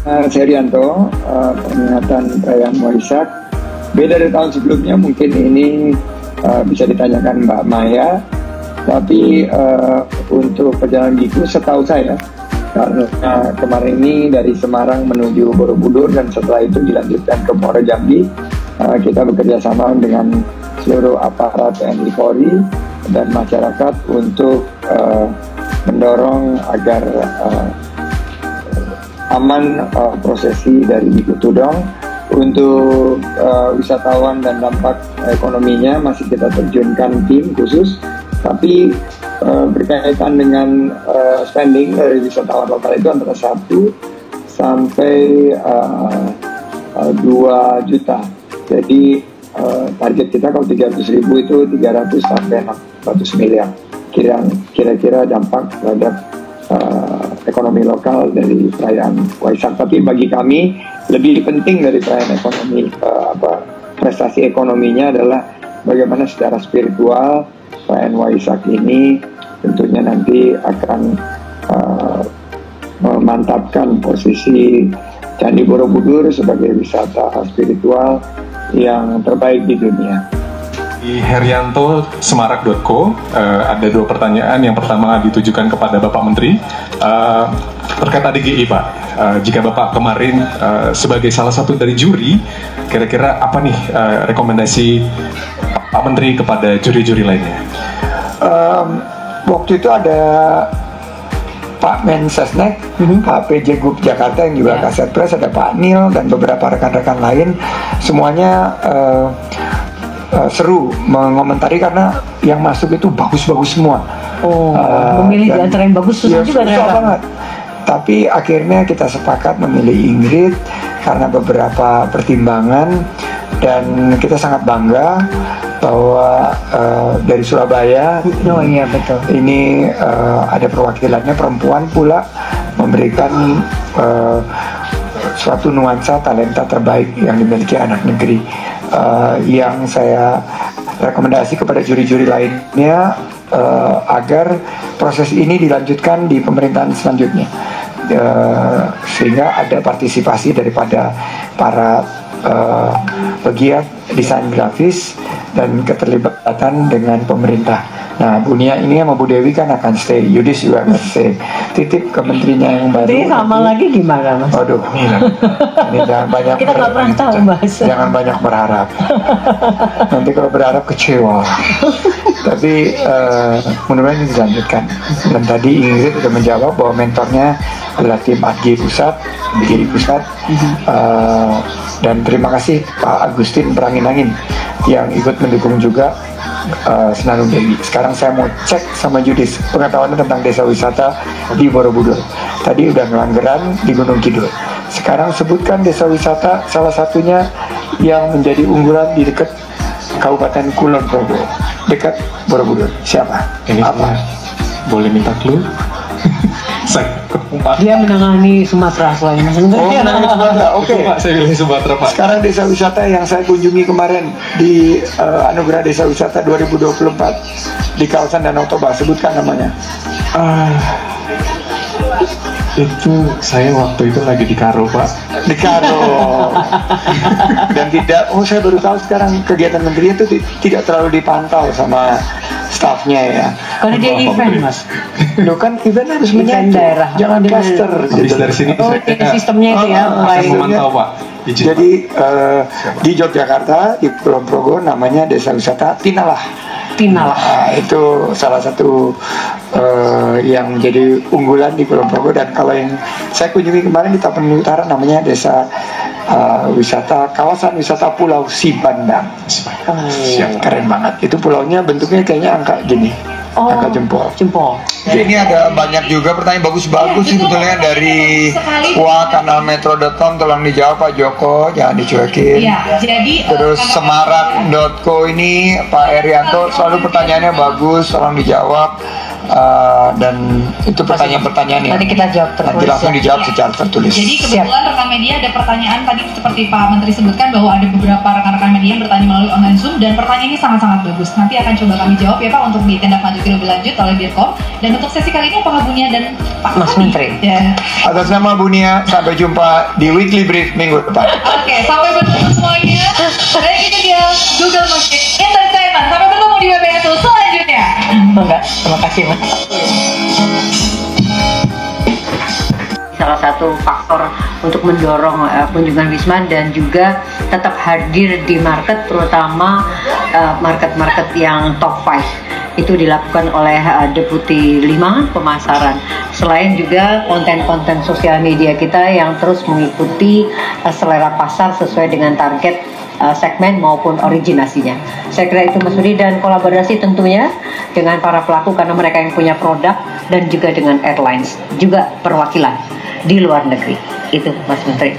Herianto, peringatan perayaan Waisak beda dari tahun sebelumnya. Mungkin ini bisa ditanyakan Mbak Maya, tapi untuk perjalanan gitu setahu saya, karena kemarin ini dari Semarang menuju Borobudur dan setelah itu dilanjutkan ke Muara Jambi, kita bekerja sama dengan seluruh aparat TNI Polri dan masyarakat untuk mendorong agar aman prosesi dari Tudong. Untuk wisatawan dan dampak ekonominya masih kita terjunkan tim khusus, tapi berkaitan dengan spending dari wisatawan lokal itu antara 1 sampai 2 juta. Jadi target kita kalau 300.000 itu 300 sampai 400 miliar. Kira-kira dampak terhadap ekonomi lokal dari perayaan Waisak. Tapi bagi kami lebih penting dari perayaan ekonomi, prestasi ekonominya adalah bagaimana secara spiritual perayaan Waisak ini tentunya nanti akan memantapkan posisi Candi Borobudur sebagai wisata spiritual yang terbaik di dunia. Di Herianto Semarak.co ada 2 pertanyaan. Yang pertama ditujukan kepada Bapak Menteri terkait ADGI, Pak. Jika Bapak kemarin sebagai salah satu dari juri, kira-kira apa nih rekomendasi Pak Menteri kepada juri-juri lainnya? Waktu itu ada Pak Mensesnek, Pak PJ Gub Jakarta yang juga Kaset Pres, ada Pak Nil dan beberapa rekan-rekan lain. Semuanya seru mengomentari karena yang masuk itu bagus-bagus semua. Memilih di antara yang bagus susah juga banget. Tapi akhirnya kita sepakat memilih Ingrid karena beberapa pertimbangan, dan kita sangat bangga bahwa dari Surabaya ini ada perwakilannya perempuan pula, memberikan suatu nuansa talenta terbaik yang dimiliki anak negeri. Yang saya rekomendasi kepada juri-juri lainnya agar proses ini dilanjutkan di pemerintahan selanjutnya, sehingga ada partisipasi daripada para pegiat desain grafis dan keterlibatan dengan pemerintah. Nah, Bu Nia ini sama Bu Dewi kan akan stay, Yudis juga akan stay. Titip ke menterinya yang baru. Jadi sama lagi gimana, Mas? Waduh, ini jangan banyak. Kita nggak pernah tahu, Mas. Jangan banyak berharap. Nanti kalau berharap kecewa. Tapi mudah-mudahan ini dilanjutkan. Dan tadi Ingrid sudah menjawab bahwa mentornya adalah tim ADG Pusat, BGI Pusat. Dan terima kasih Pak Agustin Berangin-angin yang ikut mendukung juga Senandung Dewi. Sekarang saya mau cek sama Judis pengetahuannya tentang desa wisata di Borobudur. Tadi udah Ngelanggeran di Gunung Kidul. Sekarang sebutkan desa wisata salah satunya yang menjadi unggulan di dekat Kabupaten Kulon Progo, dekat Borobudur. Siapa? Ini apa? Boleh minta clue? Dia menangani Sumatera selain menangani Sumatera. Oke. Pak, saya pilih Sumatera, Pak. Sekarang desa wisata yang saya kunjungi kemarin di Anugerah Desa Wisata 2024 di kawasan Danau Toba, sebutkan namanya. Itu saya waktu itu lagi di Karo, Pak. Di Karo. Dan tidak, saya baru tahu sekarang kegiatan menteri itu tidak terlalu dipantau sama stafnya ya. Karena dia event, Mas. Loh kan event harus menyatu, daerah. jangan cluster. Habis dari sini sistemnya itu ya mulai memantau, Pak. Jadi di Yogyakarta di Kulon Progo namanya Desa Wisata Tinalah. Itu salah satu yang menjadi unggulan di Kulon Progo. Dan kalau yang saya kunjungi kemarin di Tapanuli Utara namanya Desa Wisata Kawasan Wisata Pulau Sibandang. Keren banget. Itu pulaunya bentuknya kayaknya angka gini. Angka jempol. Ini ada banyak juga pertanyaan bagus-bagus sebetulnya dari kanalmetro.com. Tolong dijawab Pak Joko, jangan dicuekin. Terus Semarak.co ini Pak Herianto selalu pertanyaannya bagus, tolong dijawab. dan itu pertanyaan-pertanyaan yang Nanti kita jawab tertulis. nanti langsung ya. dijawab secara tertulis. Jadi kebetulan rekan media ada pertanyaan tadi seperti Pak Menteri sebutkan bahwa ada beberapa rekan-rekan media yang bertanya melalui online Zoom dan pertanyaan ini sangat-sangat bagus. Nanti akan coba kami jawab ya Pak untuk ditindaklanjuti lebih lanjut oleh Birkom. Dan untuk sesi kali ini apakah Bunia dan Pak Mas Hadi? Menteri. Ya. Atas nama Bunia, sampai jumpa di Weekly Brief minggu depan. Oke, sampai bertemu semuanya. Baik, itu dia Google Music Entertainment. Sampai bertemu di WBSU selanjutnya. Enggak, terima kasih Mas. Salah satu faktor untuk mendorong kunjungan Wisma dan juga tetap hadir di market, terutama market-market yang top 5. Itu dilakukan oleh Deputi 5 Pemasaran. Selain juga konten-konten sosial media kita yang terus mengikuti selera pasar sesuai dengan target segmen maupun originasinya. Saya kira itu Mas Budi, dan kolaborasi tentunya dengan para pelaku karena mereka yang punya produk, dan juga dengan airlines, juga perwakilan di luar negeri. Itu Mas Menteri.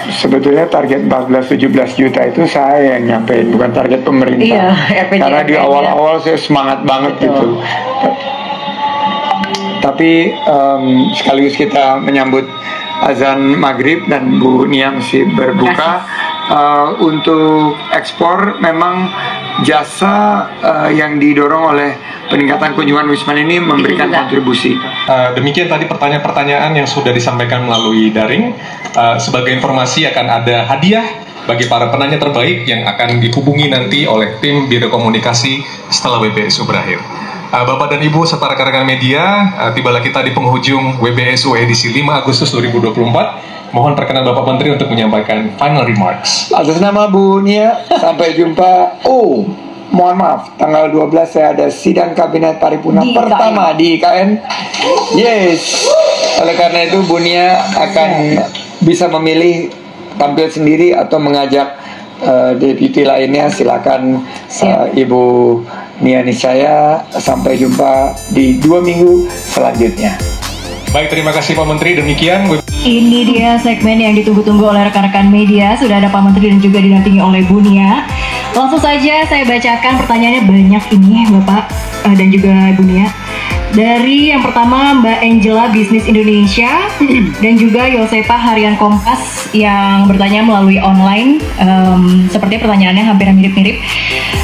Sebetulnya target 14-17 juta itu saya yang nyampein, bukan target pemerintah. Iya, RPJMD. Karena di awal-awal saya semangat banget Betul. gitu. Tapi sekaligus kita menyambut azan maghrib dan Bu Nia masih berbuka. Untuk ekspor memang jasa yang didorong oleh peningkatan kunjungan Wisman ini memberikan kontribusi. Demikian tadi pertanyaan-pertanyaan yang sudah disampaikan melalui daring. Sebagai informasi akan ada hadiah bagi para penanya terbaik yang akan dihubungi nanti oleh tim Biro Komunikasi setelah WBSU berakhir. Bapak dan Ibu serta rekan-rekan media, tibalah kita di penghujung WBSU edisi 5 Agustus 2024. Mohon perkenan Bapak Menteri untuk menyampaikan final remarks. Atas nama Bu Nia, sampai jumpa. Oh, mohon maaf, tanggal 12 saya ada sidang kabinet paripurna Di pertama di IKN. Yes. Oleh karena itu Bu Nia akan bisa memilih tampil sendiri atau mengajak deputi lainnya. Silakan Ibu Nia Niscaya. Sampai jumpa di 2 minggu selanjutnya. Baik, terima kasih Pak Menteri. Demikian Ini dia segmen yang ditunggu-tunggu oleh rekan-rekan media. Sudah ada Pak Menteri dan juga didampingi oleh Bunia. Langsung saja saya bacakan pertanyaannya, banyak ini Bapak dan juga Bunia. Dari yang pertama Mbak Angela Bisnis Indonesia dan juga Yosefa Harian Kompas yang bertanya melalui online. Seperti pertanyaannya hampir mirip-mirip.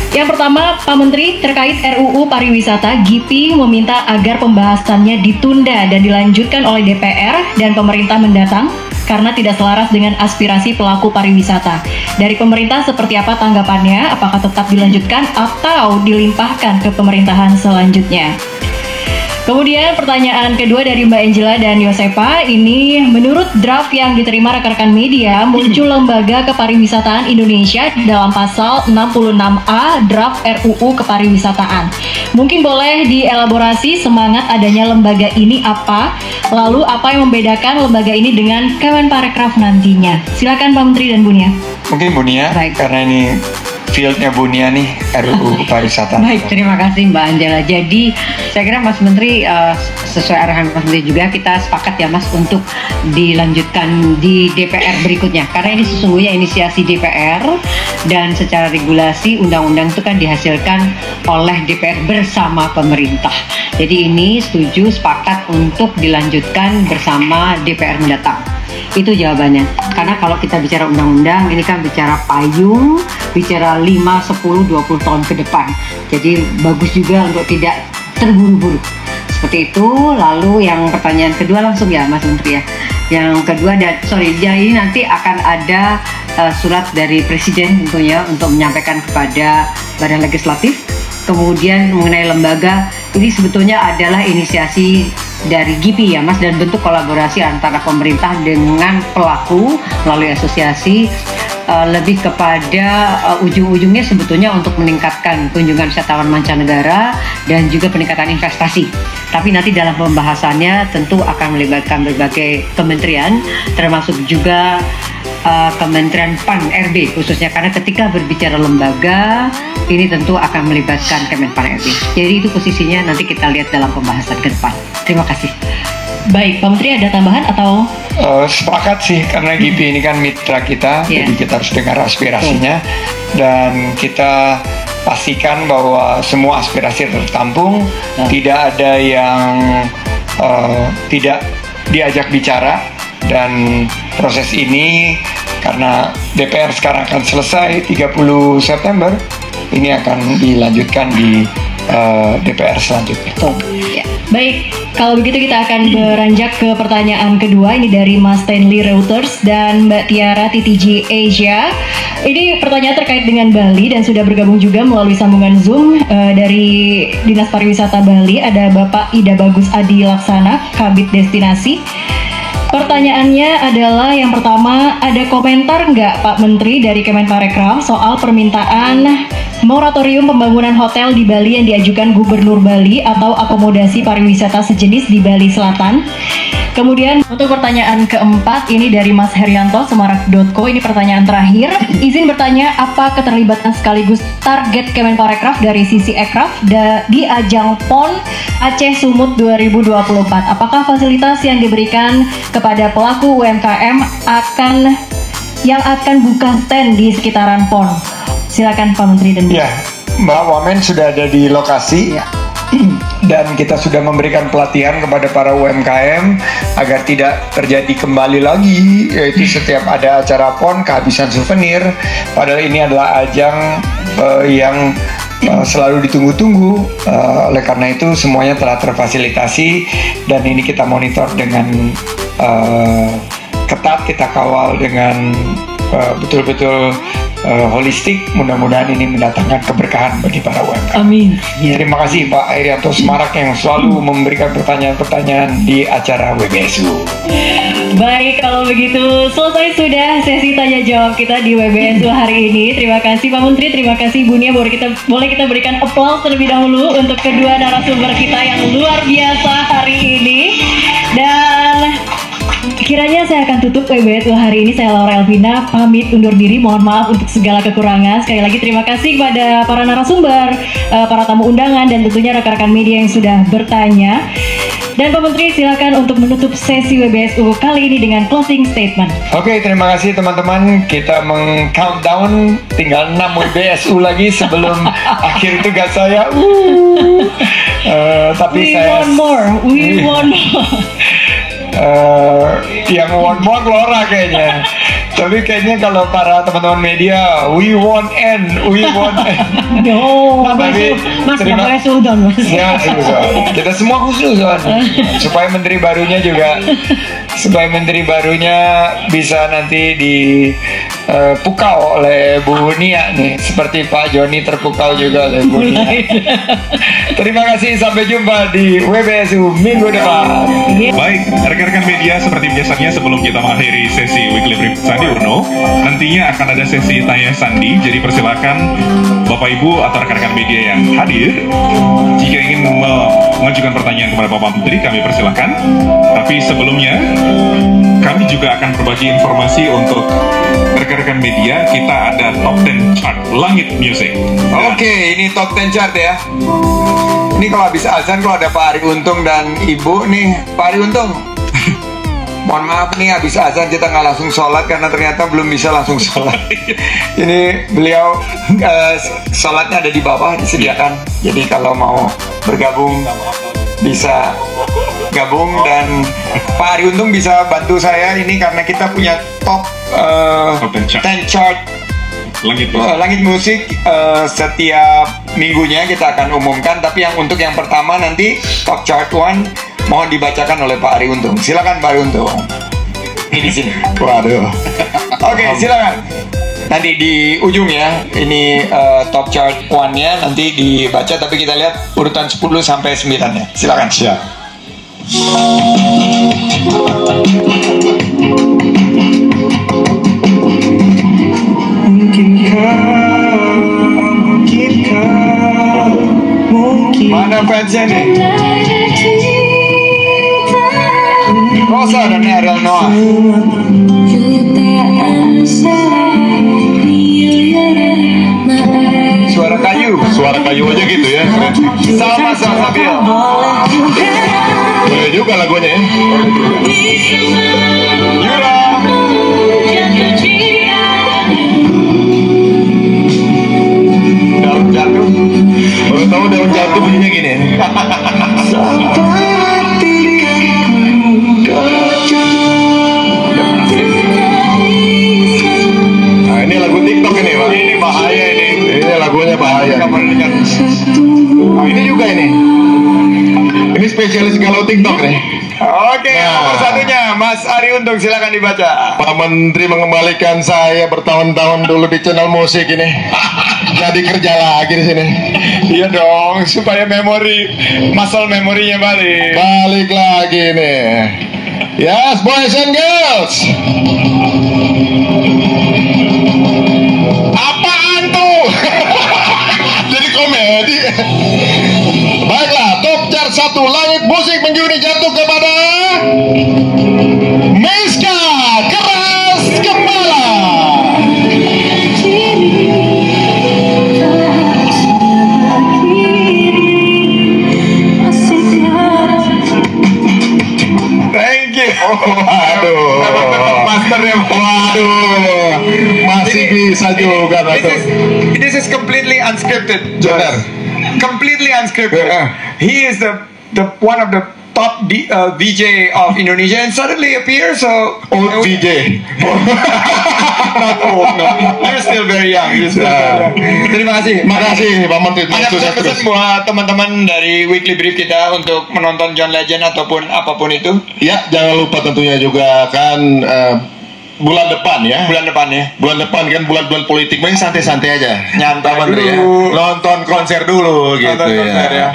Yang pertama, Pak Menteri, terkait RUU Pariwisata, GIPI meminta agar pembahasannya ditunda dan dilanjutkan oleh DPR dan pemerintah mendatang karena tidak selaras dengan aspirasi pelaku pariwisata. Dari pemerintah seperti apa tanggapannya? Apakah tetap dilanjutkan atau dilimpahkan ke pemerintahan selanjutnya? Kemudian pertanyaan kedua dari Mbak Angela dan Yosefa, ini menurut draft yang diterima rekan-rekan media, muncul Lembaga Kepariwisataan Indonesia dalam pasal 66A draft RUU Kepariwisataan. Mungkin boleh dielaborasi semangat adanya lembaga ini apa? Lalu apa yang membedakan lembaga ini dengan Kemenparekraf nantinya? Silakan Pak Menteri dan Bunia. Mungkin Bu Nia, Baik. karena ini fieldnya Bu Nia nih, RUU Pariwisata. Baik, terima kasih Mbak Angela. Jadi saya kira Mas Menteri sesuai arahan Mas Menteri juga kita sepakat ya Mas untuk dilanjutkan di DPR berikutnya. Karena ini sesungguhnya inisiasi DPR dan secara regulasi undang-undang itu kan dihasilkan oleh DPR bersama pemerintah. Jadi ini setuju sepakat untuk dilanjutkan bersama DPR mendatang. Itu jawabannya. Karena kalau kita bicara undang-undang, ini kan bicara payung, bicara 5, 10, 20 tahun ke depan. Jadi bagus juga untuk tidak terburu-buru. Seperti itu. Lalu yang pertanyaan kedua langsung ya Mas Menteri ya. Yang kedua, ini nanti akan ada surat dari Presiden tentunya untuk menyampaikan kepada Badan Legislatif. Kemudian mengenai lembaga, ini sebetulnya adalah inisiasi dari GIPI ya Mas, dan bentuk kolaborasi antara pemerintah dengan pelaku melalui asosiasi, lebih kepada ujung-ujungnya sebetulnya untuk meningkatkan kunjungan wisatawan mancanegara dan juga peningkatan investasi. Tapi nanti dalam pembahasannya tentu akan melibatkan berbagai kementerian, termasuk juga Kementerian PAN RB khususnya, karena ketika berbicara lembaga ini tentu akan melibatkan Kemenpan RB. Jadi itu posisinya nanti kita lihat dalam pembahasan ke depan. Terima kasih. Baik, Pak Menteri ada tambahan atau? Sepakat sih, karena GIPI ini kan mitra kita, Yeah. jadi kita harus dengar aspirasinya dan kita pastikan bahwa semua aspirasi tertampung, tidak ada yang tidak diajak bicara, dan proses ini karena DPR sekarang akan selesai 30 September, ini akan dilanjutkan di DPR selanjutnya. Ya. Baik, kalau begitu kita akan beranjak ke pertanyaan kedua. Ini dari Mas Stanley Reuters dan Mbak Tiara TTG Asia. Ini pertanyaan terkait dengan Bali dan sudah bergabung juga melalui sambungan Zoom dari Dinas Pariwisata Bali. Ada Bapak Ida Bagus Adi Laksana, Kabid Destinasi. Pertanyaannya adalah yang pertama, ada komentar nggak Pak Menteri dari Kemenparekraf soal permintaan moratorium pembangunan hotel di Bali yang diajukan Gubernur Bali atau akomodasi pariwisata sejenis di Bali Selatan? Kemudian untuk pertanyaan keempat, ini dari Mas Herianto, Semarak.co. Ini pertanyaan terakhir. Izin bertanya, apa keterlibatan sekaligus target Kemenparekraf dari sisi Ekraf di ajang PON Aceh Sumut 2024? Apakah fasilitas yang diberikan kepada pelaku UMKM yang akan buka stand di sekitaran PON? Silakan Pak Menteri dan Ya, Mbak Wamen sudah ada di lokasi. Dan kita sudah memberikan pelatihan kepada para UMKM agar tidak terjadi kembali lagi, yaitu setiap ada acara PON kehabisan souvenir. Padahal ini adalah ajang yang selalu ditunggu-tunggu. Oleh karena itu semuanya telah terfasilitasi, dan ini kita monitor dengan ketat, kita kawal dengan betul-betul holistik. Mudah-mudahan ini mendatangkan keberkahan bagi para UMKM. Amin. Ya. Terima kasih Pak Herianto Semarak yang selalu memberikan pertanyaan-pertanyaan di acara WBSU. Baik, kalau begitu selesai sudah sesi tanya jawab kita di WBSU hari ini. Terima kasih Pak Menteri, terima kasih Bu Nia. Boleh kita berikan aplaus terlebih dahulu untuk kedua narasumber kita yang luar biasa hari ini. Dan kiranya saya akan tutup WBSU hari ini. Saya Laura Elvina pamit undur diri. Mohon maaf untuk segala kekurangan. Sekali lagi terima kasih kepada para narasumber, para tamu undangan, dan tentunya rekan-rekan media yang sudah bertanya. Dan Pak Menteri silakan untuk menutup sesi WBSU kali ini dengan closing statement. Oke, terima kasih teman-teman. Kita meng-countdown, tinggal 6 WBSU lagi sebelum akhir tugas saya. Tapi saya We want more. Yang want more Laura kayaknya. Tapi kayaknya kalau para teman-teman media, we want end. No, Tapi Mas nggak boleh sudon, Mas. Ya, sudah. Kita semua khusus supaya menteri barunya bisa nanti dipukau oleh Bu Nia nih, seperti Pak Joni terpukau juga oleh Bu Nia. Terima kasih, sampai jumpa di WBSU minggu depan. Baik, rekan-rekan media, seperti biasanya sebelum kita mengakhiri sesi Weekly Brief Sandi Urno, nantinya akan ada sesi tanya sandi. Jadi persilakan Bapak Ibu atau rekan-rekan media yang hadir, jika ingin mengajukan pertanyaan kepada Bapak Menteri, kami persilakan. Tapi sebelumnya, kami juga akan berbagi informasi untuk rekan-rekan media. Kita ada Top 10 Chart Langit Music. Oke, ini Top 10 Chart ya. Ini kalau habis azan, kalau ada Pak Ari Untung dan Ibu nih, Pak Ari Untung, mohon maaf nih, habis azan kita nggak langsung sholat karena ternyata belum bisa langsung sholat. Ini beliau sholatnya ada di bawah, disediakan. Jadi kalau mau bergabung bisa gabung, dan Pak Ari Untung bisa bantu saya ini karena kita punya top 10 chart Langit Musik. Setiap minggunya kita akan umumkan, tapi untuk yang pertama nanti top chart 1 mohon dibacakan oleh Pak Ari Untung. Silakan Pak Ari Untung. Ini di sini. Waduh. Oke, silakan. Nanti di ujung ya. Ini top chart 1-nya nanti dibaca, tapi kita lihat urutan 10 sampai 9-nya. Silakan. Siap. Mana fansnya nih? Rosa dan Ariel Noah. Suara kayu aja gitu ya. Sama Sabil. Boleh juga lagunya ya. Yura. Jatuh Kalau udah menjawab tuh bunyinya gini. Nah, ini lagu TikTok ini, Pak. Ini bahaya ini. Ini lagunya bahaya. Nah, ini juga ini. Ini spesialis galau TikTok nih. Oke, nomor satunya Mas Ari Untung, silakan dibaca. Pak Menteri mengembalikan saya bertahun-tahun dulu di channel musik ini. Jadi kerja lagi di sini. Iya dong, supaya muscle memorinya balik. Balik lagi nih. Yes, boys and girls. Apaan tuh? Jadi komedi. Baiklah, top chart 1 langit musik minggu ini jatuh kepada Miska Keras Kepala. Thank you. Aduh, Masternya. waduh, masih bisa juga. This is completely unscripted. Benar. Completely unscripted. Yeah. He is the one of the top VJ of Indonesia and suddenly appears. So Old VJ. not old, no. You're still very young. Terima kasih. Makasih Pak Menteri. Ada Sukses pesan terus. buat teman-teman dari Weekly Brief kita untuk menonton John Legend ataupun apapun itu Ya, jangan lupa tentunya juga kan bulan depan ya. bulan depan ya. Bulan depan kan bulan-bulan politik, main santai-santai aja. Nyantai Pak Menteri ya. dulu. Nonton konser dulu gitu Nonton konser ya.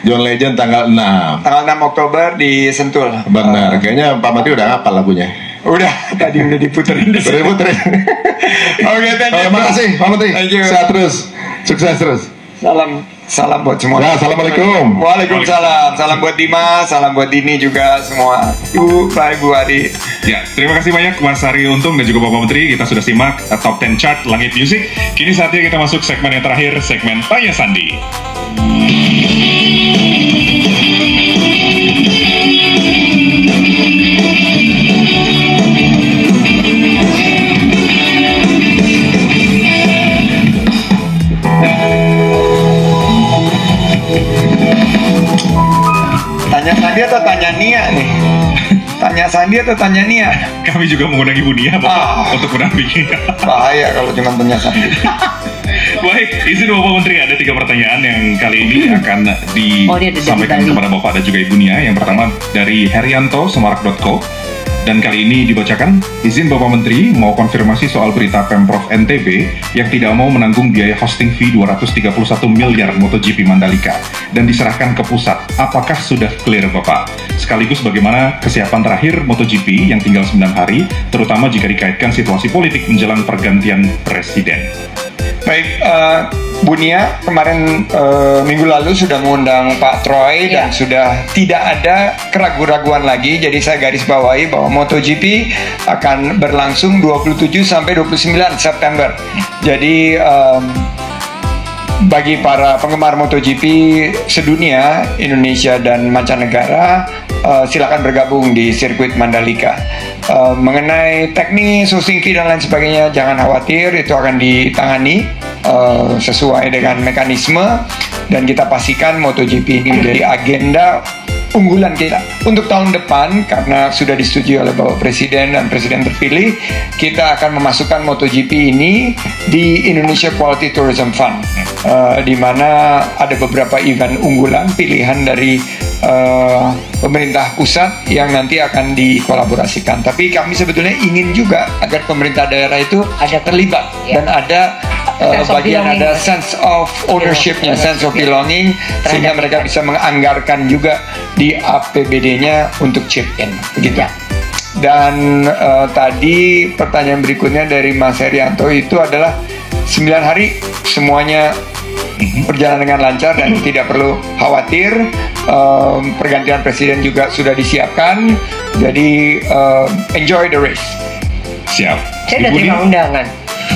John Legend tanggal 6. Tanggal 6 Oktober di Sentul. Benar, kayaknya Pak Menteri udah hafal lagunya. Udah, tadi udah diputerin di sini. Puterin. Oke, thank you. Terima kasih Pak Menteri. Thank you. Sehat terus. Sukses terus. Salam buat semua. Ya, assalamualaikum. Waalaikumsalam. Salam buat Dimas, salam buat Dini juga semua. Bye Bu Adi. Ya, terima kasih banyak Mas Ari Untung dan juga Bapak Menteri. Kita sudah simak Top 10 Chart Langit Music. Kini saatnya kita masuk segmen yang terakhir, segmen Tanya Sandi. Tanya Sandi atau tanya Nia nih? Tanya Sandi atau tanya Nia? Kami juga mengundang Ibu Nia Bapak untuk mendampingi. Bahaya kalau cuma tanya Sandi. Baik, izin Bapak Menteri, ada 3 pertanyaan yang kali ini akan disampaikan kepada Bapak dan juga Ibu Nia. Yang pertama dari Herianto, Semarak.co. Dan kali ini dibacakan, izin Bapak Menteri mau konfirmasi soal berita Pemprov NTB yang tidak mau menanggung biaya hosting fee 231 miliar MotoGP Mandalika dan diserahkan ke pusat. Apakah sudah clear Bapak? Sekaligus bagaimana kesiapan terakhir MotoGP yang tinggal 9 hari, terutama jika dikaitkan situasi politik menjelang pergantian presiden. Baik, Bu Nia kemarin minggu lalu sudah mengundang Pak Troy dan sudah tidak ada keraguan-raguan lagi. Jadi saya garis bawahi bahwa MotoGP akan berlangsung 27 sampai 29 September. Jadi bagi para penggemar MotoGP sedunia, Indonesia dan mancanegara, silakan bergabung di sirkuit Mandalika. Mengenai teknis, hosting fee dan lain sebagainya, jangan khawatir, itu akan ditangani sesuai dengan mekanisme dan kita pastikan MotoGP ini menjadi agenda unggulan kita untuk tahun depan karena sudah disetujui oleh Bapak Presiden dan Presiden terpilih. Kita akan memasukkan MotoGP ini di Indonesia Quality Tourism Fund, di mana ada beberapa event unggulan pilihan dari pemerintah pusat yang nanti akan dikolaborasikan. Tapi kami sebetulnya ingin juga agar pemerintah daerah itu ada terlibat dan ada bagian ada sense of ownership-nya, sense of belonging, sehingga mereka bisa menganggarkan juga di APBD-nya untuk chip in, begitu. Dan tadi pertanyaan berikutnya dari Mas Herianto itu adalah 9 hari semuanya berjalan dengan lancar dan tidak perlu khawatir. Pergantian presiden juga sudah disiapkan, jadi enjoy the race. Siap. Saya udah Ibu terima Nia? undangan.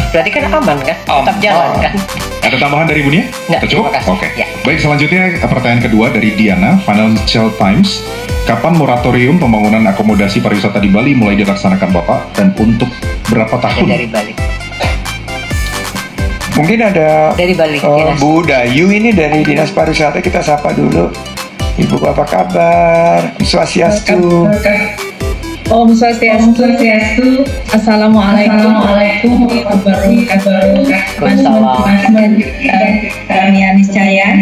Berarti kan aman kan? Tetap jalan kan? Ada tambahan dari Ibu Nia? Nggak, Cukup? terima kasih. Oke. Ya. Baik, selanjutnya pertanyaan kedua dari Diana, Financial Times. Kapan moratorium pembangunan akomodasi pariwisata di Bali mulai dilaksanakan Bapak dan untuk berapa tahun? Dari Bali. Mungkin ada Dari Bali, Dinas. Bu Dayu ini dari Dinas Pariwisata, kita sapa dulu. Ibu apa kabar? Swastiastu. Om Swastiastu. Assalamualaikum warahmatullahi wabarakatuh. Kami niscaya.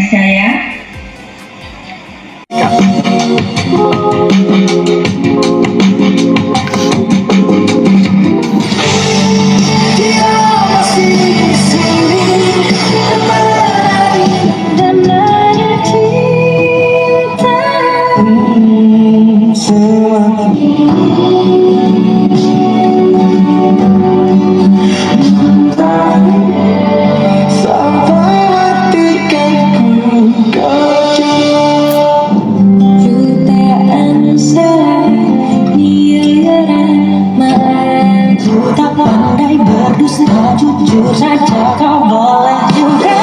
Jujur saja kau boleh juga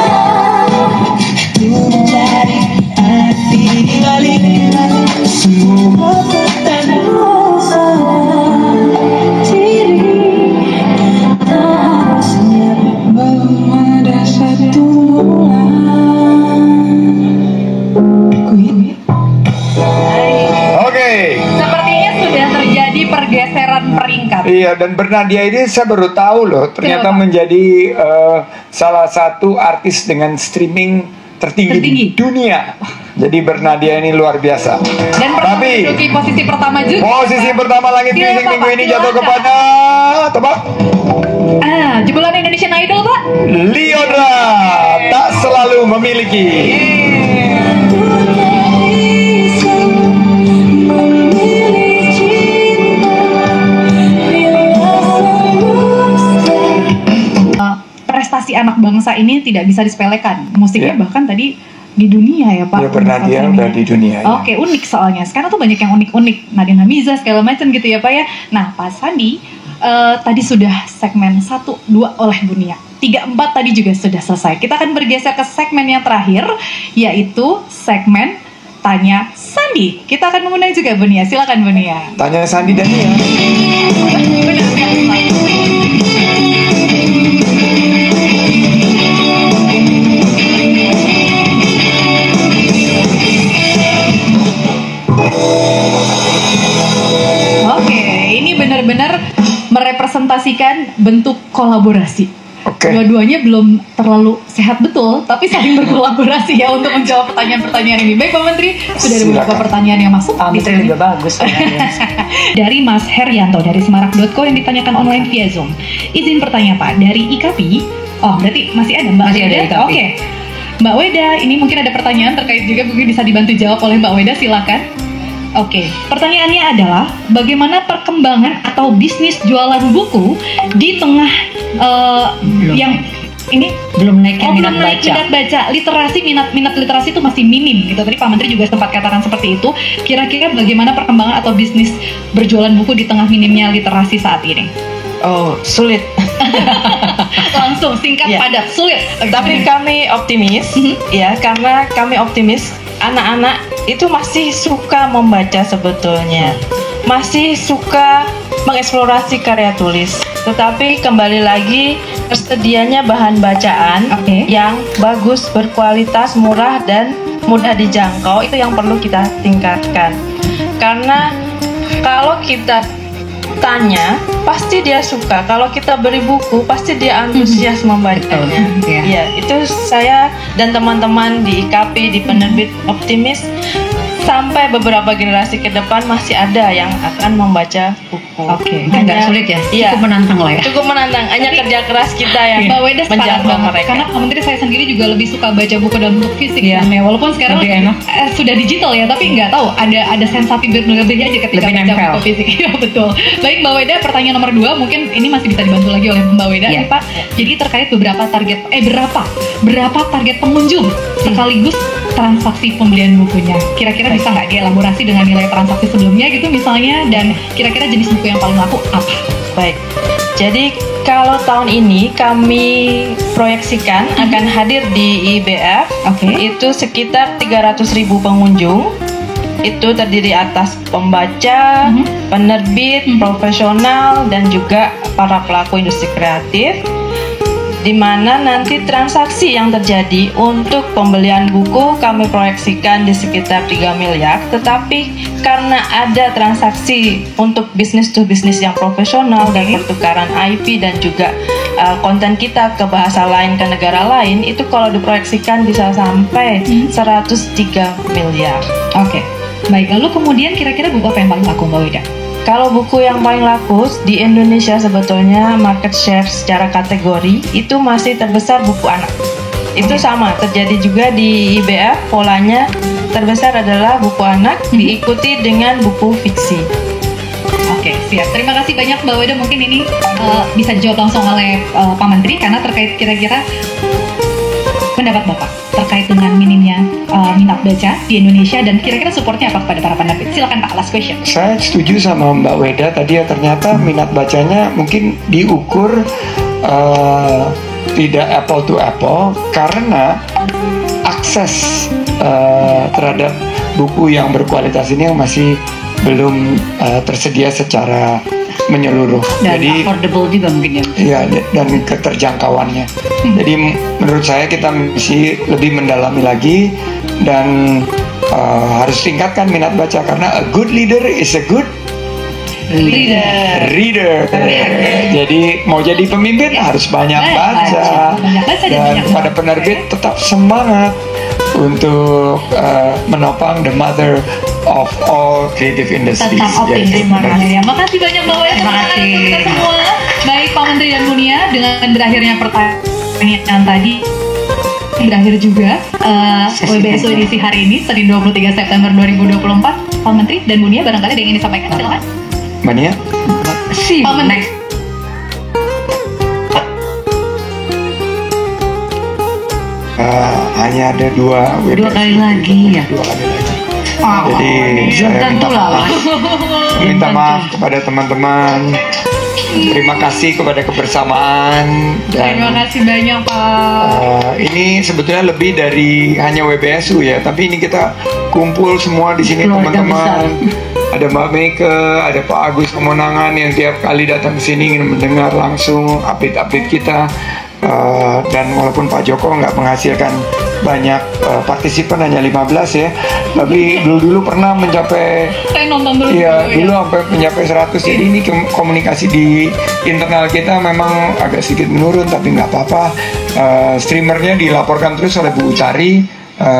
mencari arti balik semua pertanyaan diri. Tak harusnya ada satu Oke. Sepertinya sudah terjadi pergeseran peringkat. Iya, dan Bernadia ini saya baru tahu loh, ternyata Kenapa? menjadi salah satu artis dengan streaming tertinggi di dunia. Jadi Bernadia ini luar biasa. Dan pernah Tapi menduduki posisi pertama juga. posisi pertama langit Siapa, bising minggu Pak? ini jatuh Silakan. kepada Tebak Jebolan Indonesian Idol, Pak. Lyodra. Tak selalu memiliki. Prestasi anak bangsa ini tidak bisa disepelekan. Musiknya Ya. bahkan tadi di dunia ya, Pak. Ya, Bernadia Saat ini. udah di dunia, ya. Oke, unik soalnya. Sekarang tuh banyak yang unik-unik. Nadine Hamiza segala macam gitu ya, Pak ya. Nah, Pak Sandi tadi sudah segmen 1, 2 oleh dunia. 3, 4 tadi juga sudah selesai. Kita akan bergeser ke segmen yang terakhir, yaitu segmen Tanya Sandi. Kita akan mengundang juga Bunia. Silakan Bunia. Tanya Sandi dan Nia. Benar, Oke, ini benar-benar merepresentasikan bentuk kolaborasi. Oke. Dua-duanya belum terlalu sehat betul, tapi saling berkolaborasi ya untuk menjawab pertanyaan-pertanyaan ini. Baik Pak Menteri, sudah ada beberapa Silakan. pertanyaan yang masuk. Pak Menteri sini. juga bagus. Dari Mas Herianto dari Semarak.co yang ditanyakan online via Zoom. Izin bertanya Pak, dari IKAPI. Oh, berarti masih ada Mbak Masih ada Weda? IKAPI. Oke. Mbak Weda, ini mungkin ada pertanyaan terkait juga, mungkin bisa dibantu jawab oleh Mbak Weda, silakan. Oke, pertanyaannya adalah bagaimana perkembangan atau bisnis jualan buku di tengah yang ini Belum naiknya belum minat naik baca. minat baca, minat literasi itu masih minim gitu. Tadi Pak Menteri juga sempat katakan seperti itu. Kira-kira bagaimana perkembangan atau bisnis berjualan buku di tengah minimnya literasi saat ini? Oh, sulit. Langsung singkat Ya. padat, sulit. Tapi kami optimis, ya, karena kami optimis anak-anak itu masih suka membaca sebetulnya, masih suka mengeksplorasi karya tulis. Tetapi kembali lagi tersedianya bahan bacaan Oke. yang bagus, berkualitas, murah dan mudah dijangkau, itu yang perlu kita tingkatkan. Karena kalau kita tanya, pasti dia suka. Kalau kita beri buku, pasti dia antusias membacanya. Betul, ya. Ya, itu saya dan teman-teman di IKP, di penerbit optimis, sampai beberapa generasi ke depan masih ada yang akan membaca buku. Oke. Nggak sulit ya? Iya. Cukup menantang lah ya. Cukup menantang. Hanya kerja keras kita yang Mbak Weda sepakat menjangkau banget mereka. karena Pak Menteri saya sendiri juga lebih suka baca buku dalam bentuk fisik Iya. kan ya, walaupun sekarang Lebih enak. Sudah digital ya, tapi nggak tahu ada sensasi berbeda aja ketika Lebih baca nempel. buku fisik. Iya betul. Baik Mbak Weda, pertanyaan nomor 2 mungkin ini masih bisa dibantu lagi oleh Mbak Weda Iya. nih Pak. Jadi terkait beberapa target berapa target pengunjung sekaligus transaksi pembelian bukunya. Kira-kira bisa nggak dielaborasi dengan nilai transaksi sebelumnya gitu misalnya, dan kira-kira jenis buku yang paling laku apa? Baik. Jadi kalau tahun ini kami proyeksikan akan hadir di IBF, Oke. itu sekitar 300.000 pengunjung. Itu terdiri atas pembaca, penerbit, profesional, dan juga para pelaku industri kreatif. di mana nanti transaksi yang terjadi untuk pembelian buku kami proyeksikan di sekitar 3 miliar, tetapi karena ada transaksi untuk bisnis to bisnis yang profesional dan pertukaran IP dan juga konten kita ke bahasa lain ke negara lain, itu kalau diproyeksikan bisa sampai 103 miliar. Oke. Baik, lalu kemudian kira-kira buku apa yang paling laku Mbak Weda? Kalau buku yang paling laku di Indonesia sebetulnya market share secara kategori itu masih terbesar buku anak. Itu sama, terjadi juga di IBF, polanya terbesar adalah buku anak, diikuti dengan buku fiksi. Oke, siap. Terima kasih banyak Mbak Weda. Mungkin ini bisa dijawab langsung oleh Pak Menteri karena terkait kira-kira pendapat Bapak terkait dengan minimnya minat baca di Indonesia dan kira-kira supportnya apa kepada para penerbit. Silakan Pak, last question. Saya setuju sama Mbak Weda tadi ya, ternyata minat bacanya mungkin diukur tidak apple to apple karena akses terhadap buku yang berkualitas ini yang masih belum tersedia secara menyeluruh. Dan jadi affordable juga mungkin ya. Iya, dan keterjangkauannya. Jadi menurut saya kita mesti lebih mendalami lagi dan harus tingkatkan minat baca karena a good leader is a good reader. Jadi mau jadi pemimpin harus banyak baca. Dan pada penerbit tetap semangat untuk menopang the mother of all creative industries. Tetap optimis. Ya, makasih banyak Mbak Weda. Terima kasih. Kita semua. Baik Pak Menteri dan Munia, dengan berakhirnya pertanyaan tadi berakhir juga WBSU edisi hari ini Senin 23 September 2024. Pak Menteri dan Munia barangkali ada yang ingin disampaikan, silakan. Mbak Nia? Pak Menteri. Hanya ada dua kali lagi ya. Dua kali lagi. Jadi saya minta maaf kepada teman-teman. Terima kasih kepada kebersamaan dan terima kasih banyak Pak. ini sebetulnya lebih dari hanya WBSU ya, tapi ini kita kumpul semua di sini teman-teman. Ada Mbak Meike, ada Pak Agus Kemenangan yang tiap kali datang ke sini ingin mendengar langsung update-update kita. Dan walaupun Pak Joko nggak menghasilkan banyak partisipan, hanya 15 ya, tapi dulu pernah mencapai, Saya nonton dulu. iya dulu sampai mencapai 100. Jadi ini komunikasi di internal kita memang agak sedikit menurun, tapi nggak apa-apa. Streamernya dilaporkan terus oleh Bu Utari,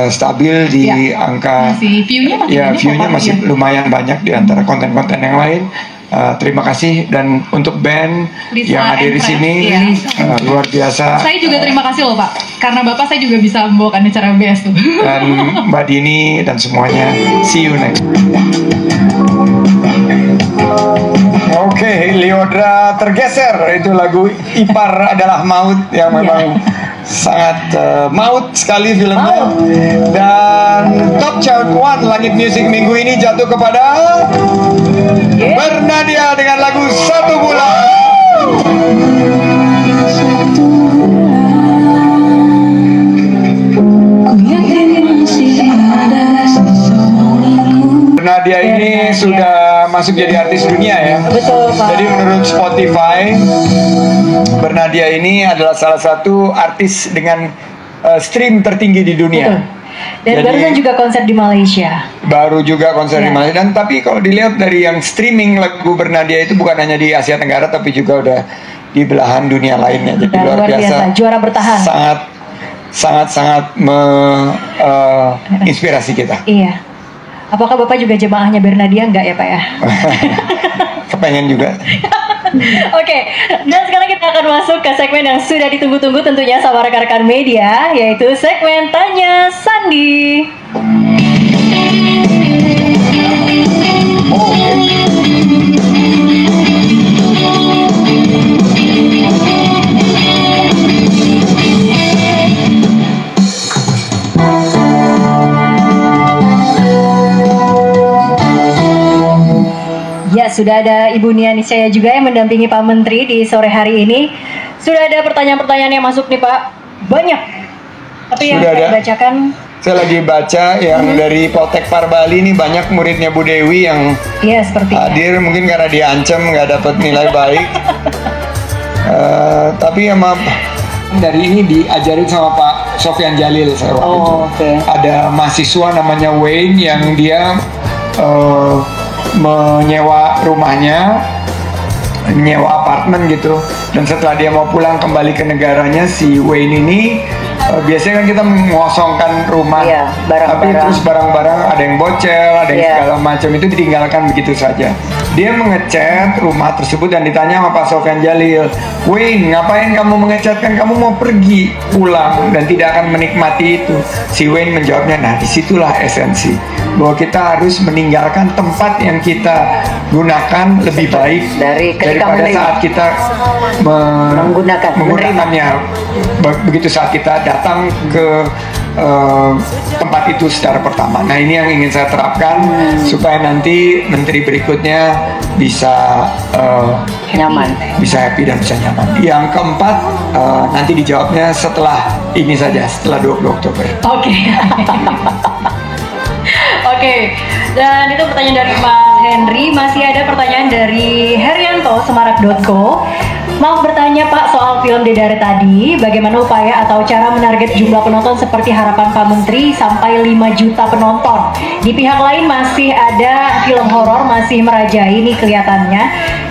stabil di angka, view-nya masih lumayan banyak di antara konten-konten yang lain. Terima kasih, dan untuk band Lisa yang hadir di sini luar biasa. Saya juga terima kasih loh Pak, karena Bapak saya juga bisa membawakan acara BS tuh. Dan Mbak Dini dan semuanya, see you next. Oke, Liodra tergeser, itu lagu Ipar Adalah Maut yang memang sangat maut sekali filmnya. Dan Top Chart 1 Langit Music minggu ini jatuh kepada Bernadia dengan lagu Satu Bulan. Bernadia ini sudah masuk jadi artis dunia ya. Betul Pak. Jadi menurut Spotify, Bernadia ini adalah salah satu artis dengan stream tertinggi di dunia. Betul. Dan barusan juga konser di Malaysia. Baru juga konser di Malaysia. Dan tapi kalau dilihat dari yang streaming lagu Bernadia itu bukan hanya di Asia Tenggara, tapi juga udah di belahan dunia lainnya. Jadi luar biasa. Juara bertahan. Sangat inspirasi kita. Iya. Apakah Bapak juga jemaahnya Bernadia? Enggak ya Pak ya? Kepengen juga. Oke, dan sekarang kita akan masuk ke segmen yang sudah ditunggu-tunggu tentunya sama rekan-rekan media, yaitu segmen Tanya Sandi. Ya, sudah ada Ibu Nia Niscaya juga yang mendampingi Pak Menteri di sore hari ini. Sudah ada pertanyaan-pertanyaan yang masuk nih Pak. Banyak. Tapi yang saya bacakan, saya lagi baca yang dari Poltek Parbali ini banyak muridnya Bu Dewi yang hadir mungkin karena diancam nggak dapat nilai baik. Tapi sama Dari ini diajarin sama Pak Sofyan Jalil saya waktu itu. Oke. Ada mahasiswa namanya Wayne yang dia menyewa rumahnya, menyewa apartemen gitu. Dan setelah dia mau pulang kembali ke negaranya, si Wayne ini biasanya kan kita mengosongkan rumah, Iya, tapi barang-barang. terus barang-barang ada yang bocel, ada yang Iya. segala macam itu ditinggalkan begitu saja. Dia mengecat rumah tersebut dan ditanya sama Pak Sofyan Jalil, Wayne, ngapain kamu mengecat? Kan kamu mau pergi pulang dan tidak akan menikmati itu. Si Wayne menjawabnya, nah disitulah esensi bahwa kita harus meninggalkan tempat yang kita gunakan lebih baik Dari ketika daripada menerima. saat kita menggunakannya. Begitu saat kita datang ke tempat itu secara pertama. Nah ini yang ingin saya terapkan supaya nanti menteri berikutnya bisa Nyaman. bisa happy dan bisa nyaman. Yang keempat nanti dijawabnya setelah ini saja, setelah 20 Oktober. Oke. Oke, dan itu pertanyaan dari Mas Henry. Masih ada pertanyaan dari Herianto, Semarak.co. Mau bertanya Pak soal film Dedare tadi, bagaimana upaya atau cara menarget jumlah penonton seperti harapan Pak Menteri sampai 5 juta penonton. Di pihak lain masih ada film horor masih merajai nih kelihatannya.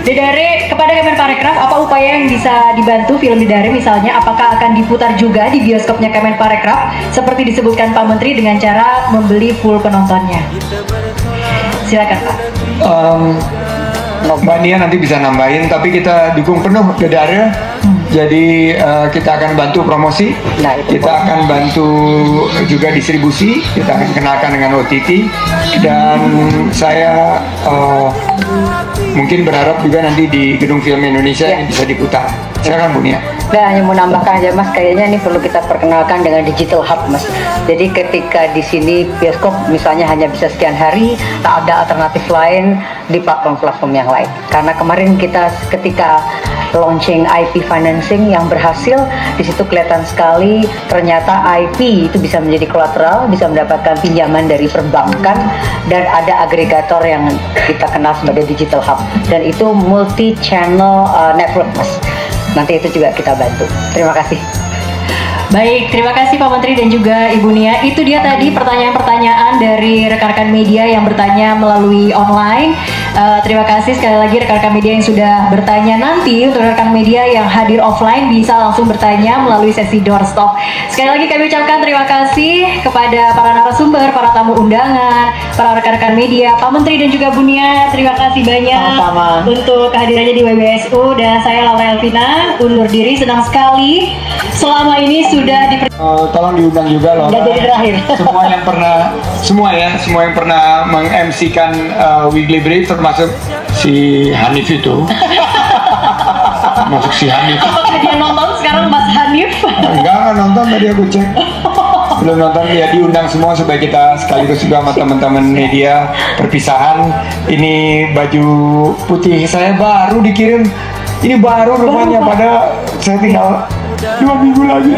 Dedare, kepada Kemenparekraf, apa upaya yang bisa dibantu film Dedare misalnya? Apakah akan diputar juga di bioskopnya Kemenparekraf seperti disebutkan Pak Menteri dengan cara membeli full penontonnya? Silakan Pak. Mbak Nia nanti bisa nambahin, tapi kita dukung penuh Dedare. Jadi kita akan bantu promosi, kita akan bantu juga distribusi, kita akan kenalkan dengan OTT, dan saya mungkin berharap juga nanti di Gedung Film Indonesia ini bisa diputar. Silakan Bu Nia. Nah, hanya mau nambahkan aja Mas, kayaknya ini perlu kita perkenalkan dengan digital hub Mas. Jadi ketika di sini bioskop misalnya hanya bisa sekian hari, tak ada alternatif lain di platform-platform yang lain. Karena kemarin kita ketika launching IP financing yang berhasil, di situ kelihatan sekali ternyata IP itu bisa menjadi kolateral, bisa mendapatkan pinjaman dari perbankan, dan ada agregator yang kita kenal sebagai digital hub, dan itu multi channel network Mas. Nanti itu juga kita bantu. Terima kasih. Baik, terima kasih Pak Menteri dan juga Ibu Nia. Itu dia tadi pertanyaan-pertanyaan dari rekan-rekan media yang bertanya melalui online. Terima kasih sekali lagi rekan-rekan media yang sudah bertanya. Nanti untuk rekan media yang hadir offline bisa langsung bertanya melalui sesi doorstop. Sekali lagi kami ucapkan terima kasih kepada para narasumber, para tamu undangan, para rekan-rekan media, Pak Menteri dan juga Bu Nia. Terima kasih banyak Sama-sama. untuk kehadirannya di WBSU, dan saya Laura Elvina undur diri. Senang sekali selama ini sudah Tolong diundang juga loh. Dan jadi terakhir. Semua yang pernah meng-MC-kan Weekly Brief, termasuk si Hanif itu. Masuk si Hanif. Apakah dia nonton sekarang Mas Hanif? Enggak nonton, tadi aku cek. Belum nonton, ya diundang semua supaya kita sekaligus juga sama teman-teman media perpisahan. Ini baju putih saya baru dikirim. Ini baru rumahnya, pada saya tinggal 2 minggu lagi.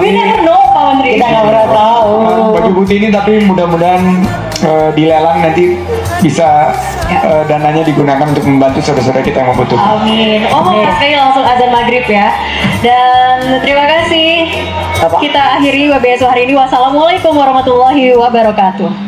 We never know Pak Menteri. Kita nggak pernah tahu. Baju putih ini, tapi mudah-mudahan dilelang nanti bisa dananya digunakan untuk membantu saudara-saudara kita yang membutuhkan. Amin. Sekali langsung azan maghrib ya. Dan terima kasih. Kita akhiri WBSU hari ini. Wassalamualaikum warahmatullahi wabarakatuh.